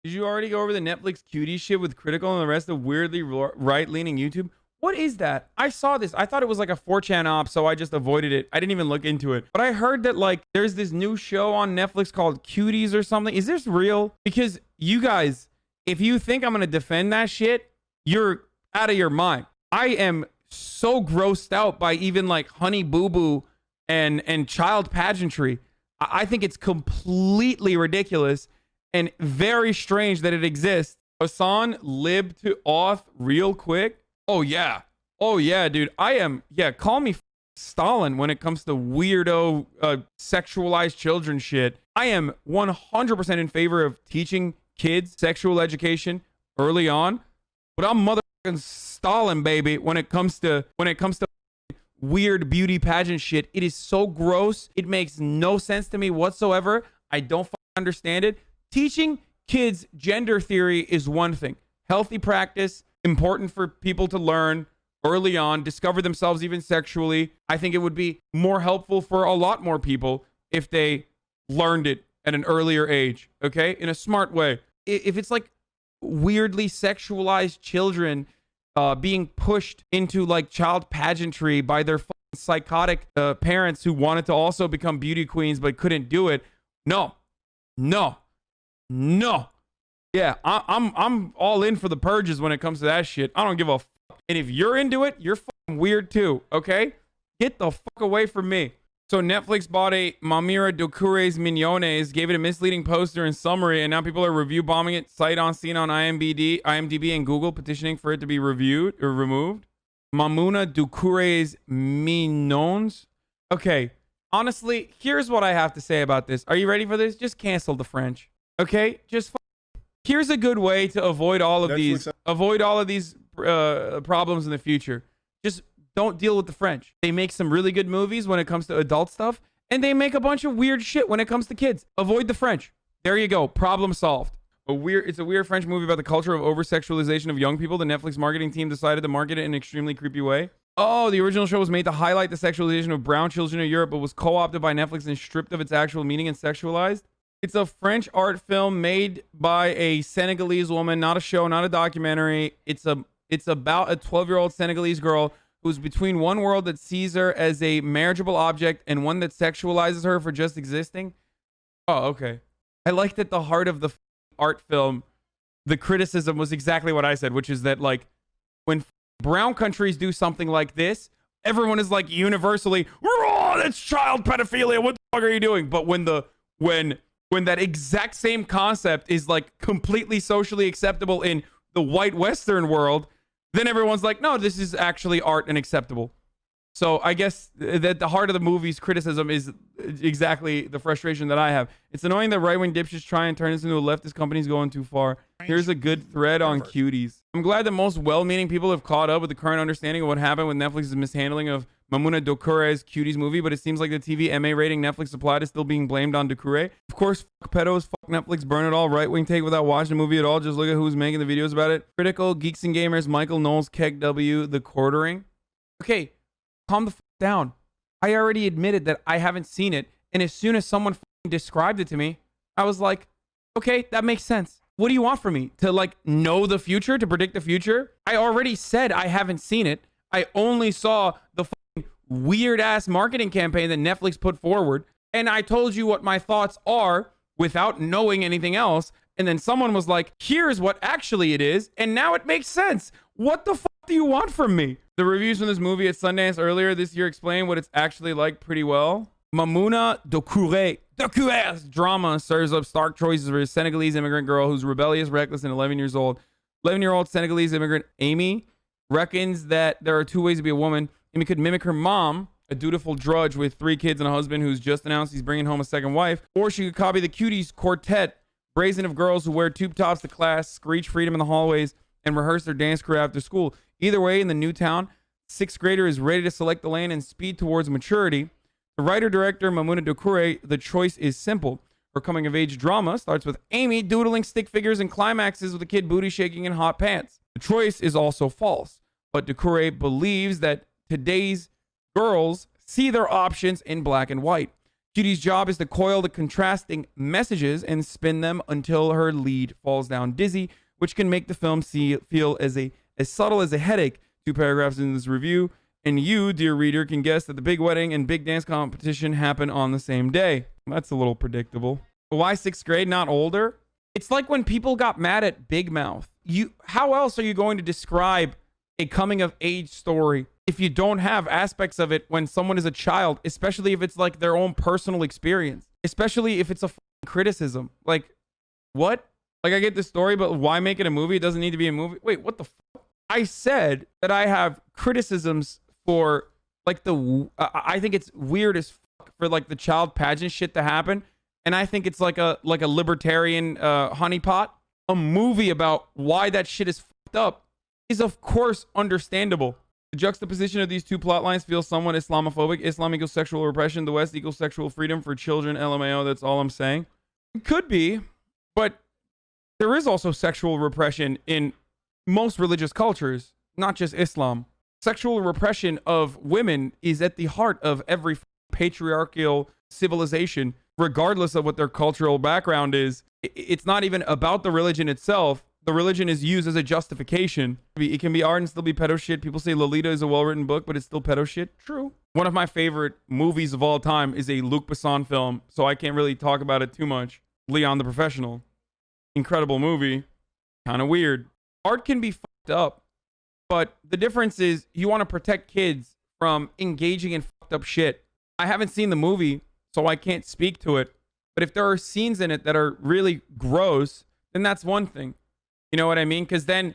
Did you already go over the Netflix cutie shit with Critical and the rest of weirdly right-leaning YouTube? What is that? I saw this. I thought it was like a 4chan op, so I just avoided it. I didn't even look into it. But I heard that like there's this new show on Netflix called Cuties or something. Is this real? Because you guys, if you think I'm going to defend that shit, you're out of your mind. I am so grossed out by even like Honey Boo Boo and child pageantry. I think it's completely ridiculous and very strange that it exists. Hasan, lib to auth real quick. Oh yeah, dude. I am. Yeah, call me Stalin when it comes to weirdo sexualized children shit. I am 100% in favor of teaching kids sexual education early on, but I'm motherfucking Stalin, baby, when it comes to weird beauty pageant shit. It is so gross. It makes no sense to me whatsoever. I don't understand it. Teaching kids gender theory is one thing. Healthy practice, important for people to learn early on, discover themselves even sexually. I think it would be more helpful for a lot more people if they learned it at an earlier age, okay? In a smart way. If it's like weirdly sexualized children being pushed into like child pageantry by their psychotic parents who wanted to also become beauty queens but couldn't do it. No. Yeah, I'm all in for the purges when it comes to that shit. I don't give a fuck. And if you're into it, you're fucking weird too, okay? Get the fuck away from me. So Netflix bought a Mamira Dokure's Mignones, gave it a misleading poster and summary, and now people are review bombing it sight unseen on IMDb and Google, petitioning for it to be reviewed or removed. Mamuna Dukure's Mignones. Okay, honestly, here's what I have to say about this. Are you ready for this? Just cancel the French, okay? Here's a good way to avoid all of these problems in the future. Just don't deal with the French. They make some really good movies when it comes to adult stuff, and they make a bunch of weird shit when it comes to kids. Avoid the French. There you go. Problem solved. It's a weird French movie about the culture of over-sexualization of young people. The Netflix marketing team decided to market it in an extremely creepy way. Oh, the original show was made to highlight the sexualization of brown children in Europe, but was co-opted by Netflix and stripped of its actual meaning and sexualized. It's a French art film made by a Senegalese woman, not a show, not a documentary. It's about a 12-year-old Senegalese girl who's between one world that sees her as a marriageable object and one that sexualizes her for just existing. Oh, okay. I like that the heart of the art film, the criticism was exactly what I said, which is that like when brown countries do something like this, everyone is like universally, oh, that's child pedophilia. What the fuck are you doing? But when that exact same concept is like completely socially acceptable in the white Western world, then everyone's like, no, this is actually art and acceptable. So I guess that the heart of the movie's criticism is exactly the frustration that I have. It's annoying that right-wing dipshits try and turn this into a leftist company's going too far. Here's a good thread on Cuties. I'm glad that most well-meaning people have caught up with the current understanding of what happened with Netflix's mishandling of Mamuna Dokure's Cuties movie, but it seems like the TV MA rating Netflix applied is still being blamed on Dukure. Of course, fuck pedos, fuck Netflix, burn it all, right-wing take without watching the movie at all. Just look at who's making the videos about it. Critical, Geeks and Gamers, Michael Knowles, Keg W, The Quartering. Okay, calm the fuck down. I already admitted that I haven't seen it, and as soon as someone described it to me, I was like, okay, that makes sense. What do you want from me? To like know the future, to predict the future? I already said I haven't seen it. I only saw the weird ass marketing campaign that Netflix put forward, and I told you what my thoughts are without knowing anything else, and then someone was like, here's what actually it is, and now it makes sense. What the fuck do you want from me? The reviews from this movie at Sundance earlier this year explain what it's actually like pretty well. Mamuna Dokure's drama serves up stark choices for a Senegalese immigrant girl who's rebellious, reckless, and 11 years old. 11-year-old Senegalese immigrant Amy reckons that there are two ways to be a woman. Amy could mimic her mom, a dutiful drudge with 3 kids and a husband who's just announced he's bringing home a second wife, or she could copy the Cuties quartet, brazen of girls who wear tube tops to class, screech freedom in the hallways, and rehearse their dance career after school. Either way, in the new town, 6th grader is ready to select the lane and speed towards maturity. The writer-director Mamuna Dokure, the choice is simple. Her coming-of-age drama starts with Amy doodling stick figures and climaxes with a kid booty shaking in hot pants. The choice is also false, but Dokure believes that today's girls see their options in black and white. Judy's job is to coil the contrasting messages and spin them until her lead falls down dizzy, which can make the film feel as subtle as a headache. 2 paragraphs in this review, and you, dear reader, can guess that the big wedding and big dance competition happen on the same day. That's a little predictable. Why 6th grade, not older? It's like when people got mad at Big Mouth. How else are you going to describe a coming of age story if you don't have aspects of it when someone is a child, especially if it's like their own personal experience, especially if it's a criticism? Like, what? Like, I get the story, but why make it a movie? It doesn't need to be a movie. Wait, what the fuck? I said that I have criticisms for like I think it's weird as fuck for like the child pageant shit to happen, and I think it's like a libertarian honeypot. A movie about why that shit is fucked up is of course understandable. The juxtaposition of these 2 plot lines feels somewhat Islamophobic. Islam equals sexual repression. The West equals sexual freedom for children. LMAO. That's all I'm saying. It could be, but there is also sexual repression in most religious cultures, not just Islam. Sexual repression of women is at the heart of every patriarchal civilization, regardless of what their cultural background is. It's not even about the religion itself. The religion is used as a justification. It can be art and still be pedo shit. People say Lolita is a well-written book, but it's still pedo shit. True. One of my favorite movies of all time is a Luc Besson film, so I can't really talk about it too much. Leon the Professional. Incredible movie. Kind of weird. Art can be fucked up, but the difference is you want to protect kids from engaging in fucked up shit. I haven't seen the movie, so I can't speak to it. But if there are scenes in it that are really gross, then that's one thing. You know what I mean? Because then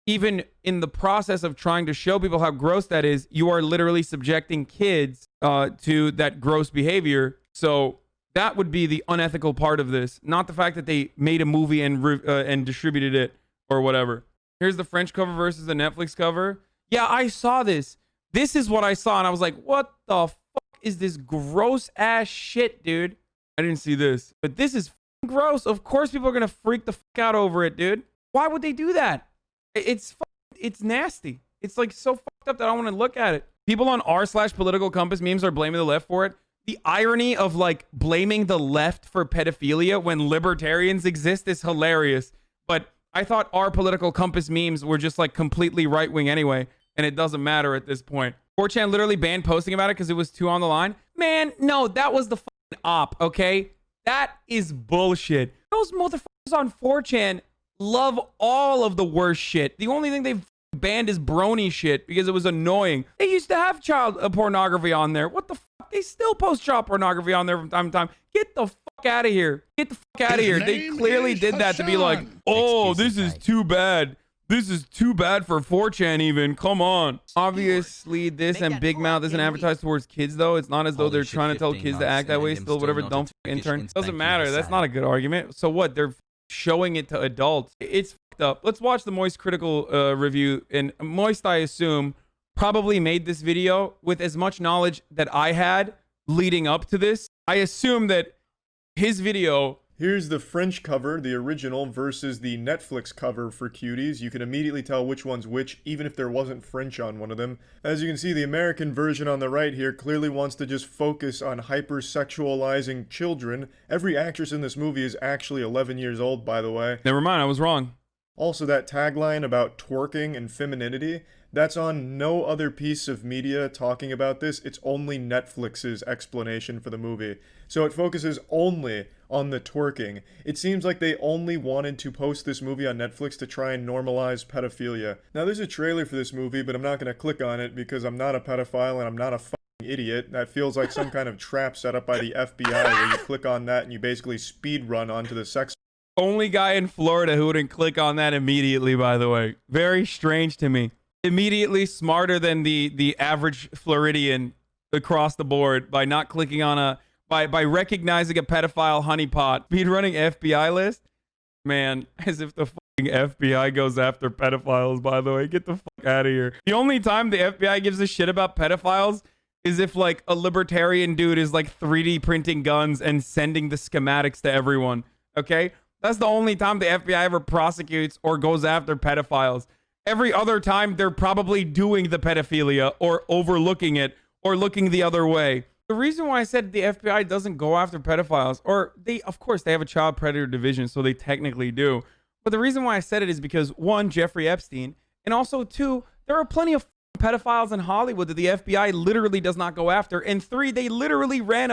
even in the process of trying to show people how gross that is, you are literally subjecting kids to that gross behavior. So that would be the unethical part of this, not the fact that they made a movie and distributed it or whatever. Here's the French cover versus the Netflix cover. Yeah, I saw this. This is what I saw, and I was like, what the fuck is this gross ass shit, dude? I didn't see this, but this is gross. Of course people are gonna freak the fuck out over it, dude. Why would they do that? It's nasty. It's like so fucked up that I want to look at it. People on r/political compass memes are blaming the left for it. The irony of like blaming the left for pedophilia when libertarians exist is hilarious. But I thought our political compass memes were just like completely right wing anyway, and it doesn't matter at this point. 4chan literally banned posting about it because it was too on the line. Man, no, that was the fucking op, okay? That is bullshit. Those motherfuckers on 4chan love all of the worst shit. The only thing they've banned is brony shit because it was annoying. They used to have child pornography on there. What the fuck? They still post child pornography on there from time to time. Get the fuck out of here. Get the fuck out of here. They clearly did that to be like, oh, this is too bad. This is too bad for 4chan even. Come on. Obviously, this and Big Mouth isn't advertised towards kids, though. It's not as though they're trying to tell kids to act that way. Still, whatever, dumb intern. Doesn't matter. That's not a good argument. So what? They're showing it to adults. It's fucked up. Let's watch the Moist critical review. And Moist, I assume, probably made this video with as much knowledge that I had leading up to this. I assume that his video... Here's the French cover, the original, versus the Netflix cover for Cuties. You can immediately tell which one's which, even if there wasn't French on one of them. As you can see, the American version on the right here clearly wants to just focus on hypersexualizing children. Every actress in this movie is actually 11 years old, by the way. Never mind, I was wrong. Also, that tagline about twerking and femininity, that's on no other piece of media talking about this. It's only Netflix's explanation for the movie. So it focuses only on the twerking. It seems like they only wanted to post this movie on Netflix to try and normalize pedophilia. Now, there's a trailer for this movie, but I'm not going to click on it because I'm not a pedophile and I'm not a fucking idiot. That feels like some kind of trap set up by the FBI where you click on that and you basically speed run onto the sex. Only guy in Florida who wouldn't click on that immediately, by the way. Very strange to me. Immediately smarter than the average Floridian across the board by not clicking on a... By recognizing a pedophile honeypot. Speed running FBI list? Man, as if the fucking FBI goes after pedophiles, by the way. Get the fuck out of here. The only time the FBI gives a shit about pedophiles is if, like, a libertarian dude is, like, 3D printing guns and sending the schematics to everyone. Okay? That's the only time the FBI ever prosecutes or goes after pedophiles. Every other time, they're probably doing the pedophilia or overlooking it or looking the other way. The reason why I said the FBI doesn't go after pedophiles, or they, of course, they have a child predator division, so they technically do. But the reason why I said it is because one, Jeffrey Epstein, and also two, there are plenty of pedophiles in Hollywood that the FBI literally does not go after, and three, they literally ran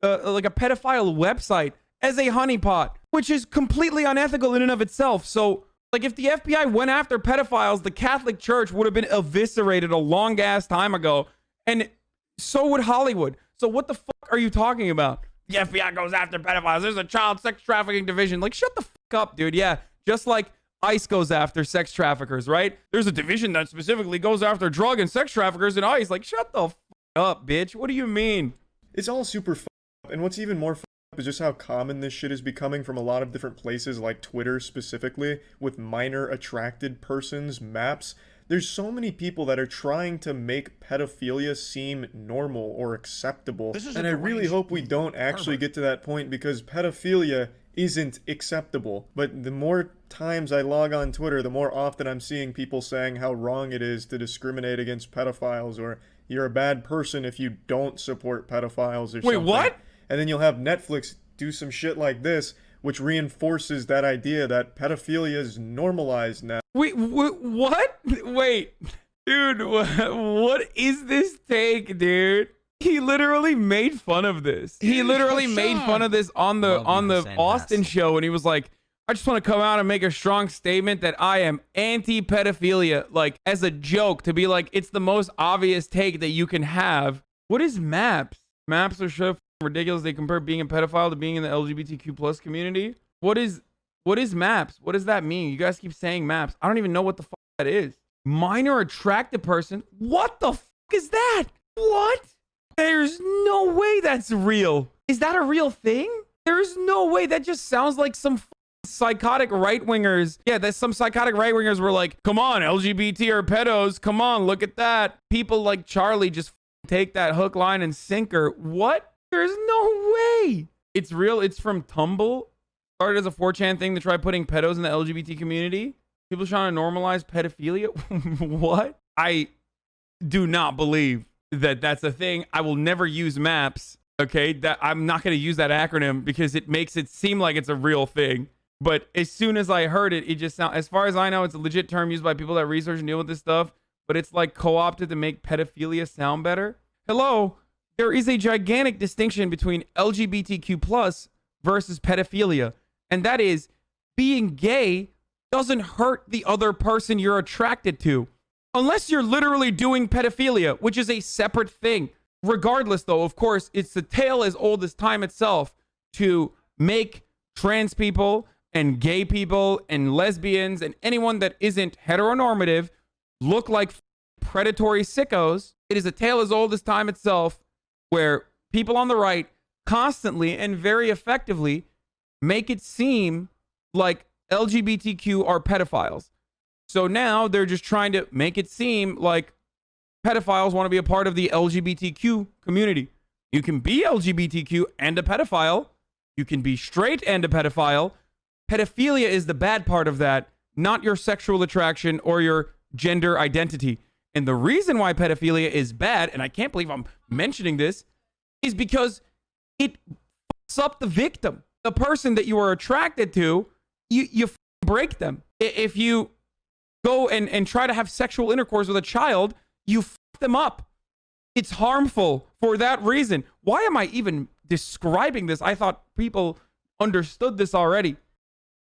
like a pedophile website as a honeypot, which is completely unethical in and of itself. So, like, if the FBI went after pedophiles, the Catholic Church would have been eviscerated a long ass time ago, and so would Hollywood. So what the fuck are you talking about? The FBI goes after pedophiles. There's a child sex trafficking division. Like, shut the fuck up, dude. Yeah, just like ICE goes after sex traffickers, right? There's a division that specifically goes after drug and sex traffickers in ICE. Like, shut the fuck up, bitch. What do you mean? It's all super fucked up, and what's even more fucked up is just how common this shit is becoming from a lot of different places, like Twitter specifically, with minor attracted persons maps. There's so many people that are trying to make pedophilia seem normal or acceptable, and I really hope we don't actually get to that point, because pedophilia isn't acceptable. But the more times I log on Twitter, the more often I'm seeing people saying how wrong it is to discriminate against pedophiles, or you're a bad person if you don't support pedophiles or something. Wait, what? And then you'll have Netflix do some shit like this, which reinforces that idea that pedophilia is normalized now. Wait, what? Wait, dude, what is this take, dude? He literally made fun of this. He literally made fun of this on the Austin show, and he was like, I just want to come out and make a strong statement that I am anti-pedophilia, like, as a joke, to be like, it's the most obvious take that you can have. What is MAPS? MAPS are so ridiculous. They compare being a pedophile to being in the LGBTQ plus community. What is MAPS? What does that mean? You guys keep saying MAPS. I don't even know what the fuck that is. Minor attracted person? What the fuck is that? What? There's no way that's real. Is that a real thing? There's no way. That just sounds like some psychotic right-wingers. Yeah, that some psychotic right-wingers were like, come on, LGBT are pedos. Come on, look at that. People like Charlie just take that hook, line, and sinker. What? There's no way. It's real. It's from Tumble. Started as a 4chan thing to try putting pedos in the LGBT community. People trying to normalize pedophilia. What? I do not believe that that's a thing. I will never use MAPS. Okay, that I'm not going to use that acronym because it makes it seem like it's a real thing. But as soon as I heard it, it just sounds, as far as I know, it's a legit term used by people that research and deal with this stuff. But it's like co-opted to make pedophilia sound better. Hello, there is a gigantic distinction between LGBTQ plus versus pedophilia. And that is, being gay doesn't hurt the other person you're attracted to. Unless you're literally doing pedophilia, which is a separate thing. Regardless, though, of course, it's the tale as old as time itself to make trans people and gay people and lesbians and anyone that isn't heteronormative look like predatory sickos. It is a tale as old as time itself where people on the right constantly and very effectively make it seem like LGBTQ are pedophiles. So now they're just trying to make it seem like pedophiles want to be a part of the LGBTQ community. You can be LGBTQ and a pedophile. You can be straight and a pedophile. Pedophilia is the bad part of that, not your sexual attraction or your gender identity. And the reason why pedophilia is bad, and I can't believe I'm mentioning this, is because it fucks up the victim. The person that you are attracted to, you break them. If you go and try to have sexual intercourse with a child, you fuck them up. It's harmful for that reason. Why am I even describing this? I thought people understood this already.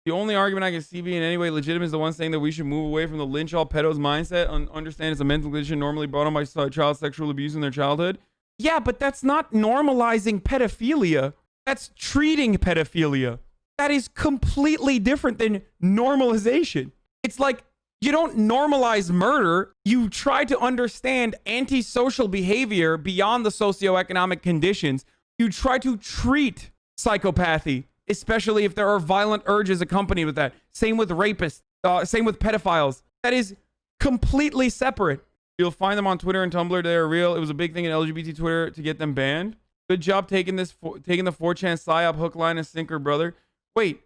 The only argument I can see being in any way legitimate is the one saying that we should move away from the lynch all pedos mindset and understand it's a mental condition normally brought on by child sexual abuse in their childhood. Yeah, but that's not normalizing pedophilia. That's treating pedophilia. That is completely different than normalization. It's like you don't normalize murder. You try to understand antisocial behavior beyond the socioeconomic conditions. You try to treat psychopathy, especially if there are violent urges accompanied with that. Same with rapists. Same with pedophiles. That is completely separate. You'll find them on Twitter and Tumblr. They are real. It was a big thing in LGBT Twitter to get them banned. Good job taking the 4chan psyop hook, line, and sinker, brother. Wait,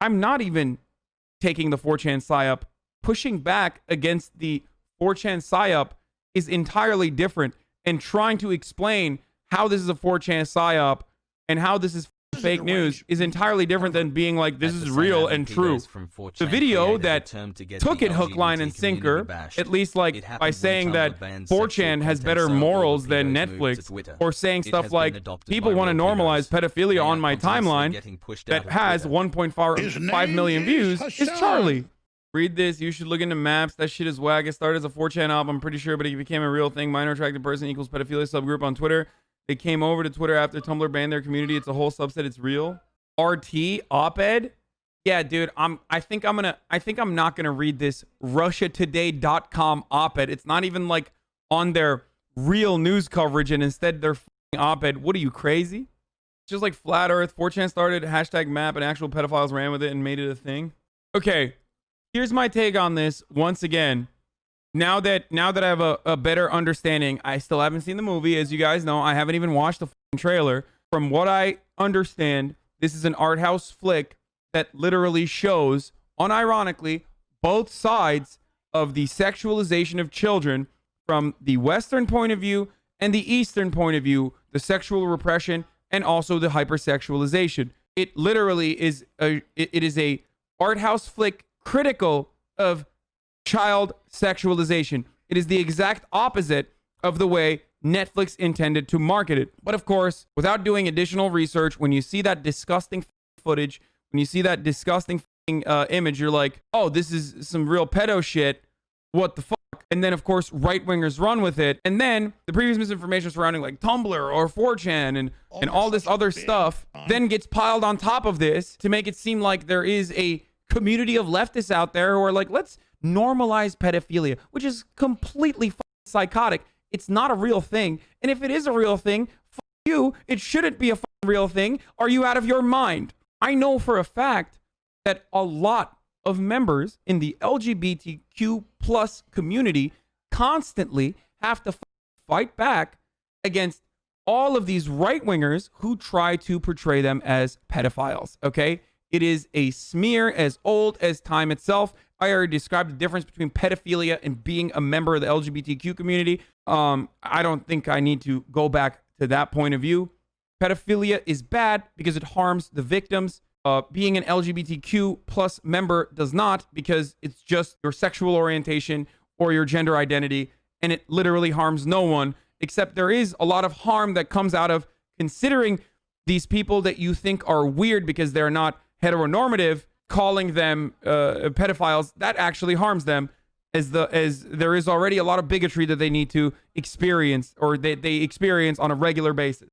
I'm not even taking the 4chan psyop. Pushing back against the 4chan psyop is entirely different, and trying to explain how this is a 4chan psyop and how this is fake news is entirely different than being like, this is real and true. The video that took it hook, line, and sinker, at least like by saying that 4chan has better morals than Netflix, or saying stuff like, people want to normalize pedophilia on my timeline, that has 1.5 million views, is Charlie. Read this. You should look into maps. That shit is whack. It started as a 4chan op, I'm pretty sure, but it became a real thing. Minor attracted person equals pedophilia subgroup on Twitter. They came over to Twitter after Tumblr banned their community. It's a whole subset. It's real. RT op-ed. Yeah, dude. I think I'm not gonna read this RussiaToday.com op-ed. It's not even like on their real news coverage, and instead they're op-ed. What are you, crazy? It's just like flat Earth. 4chan started hashtag map, and actual pedophiles ran with it and made it a thing. Okay, here's my take on this. Once again. Now that I have a better understanding, I still haven't seen the movie. As you guys know, I haven't even watched the trailer. From what I understand, this is an art house flick that literally shows, unironically, both sides of the sexualization of children from the Western point of view and the Eastern point of view, the sexual repression and also the hypersexualization. It literally is it is a art house flick critical of child sexualization. It is the exact opposite of the way Netflix intended to market it. But of course, without doing additional research, when you see that disgusting footage, when you see that disgusting image, you're like, oh, this is some real pedo shit. What the fuck? And then, of course, right-wingers run with it. And then the previous misinformation surrounding like Tumblr or 4chan and all this other stuff then gets piled on top of this to make it seem like there is a community of leftists out there who are like, let's normalize pedophilia, which is completely psychotic. It's not a real thing. And if it is a real thing, fuck you, it shouldn't be a real thing. Are you out of your mind? I know for a fact that a lot of members in the LGBTQ plus community constantly have to fight back against all of these right-wingers who try to portray them as pedophiles, okay? It is a smear as old as time itself. I already described the difference between pedophilia and being a member of the LGBTQ community. I don't think I need to go back to that point of view. Pedophilia is bad because it harms the victims. Being an LGBTQ plus member does not, because it's just your sexual orientation or your gender identity, and it literally harms no one, except there is a lot of harm that comes out of considering these people that you think are weird because they're not heteronormative, calling them pedophiles. That actually harms them, as there is already a lot of bigotry that they need to experience, or they experience on a regular basis.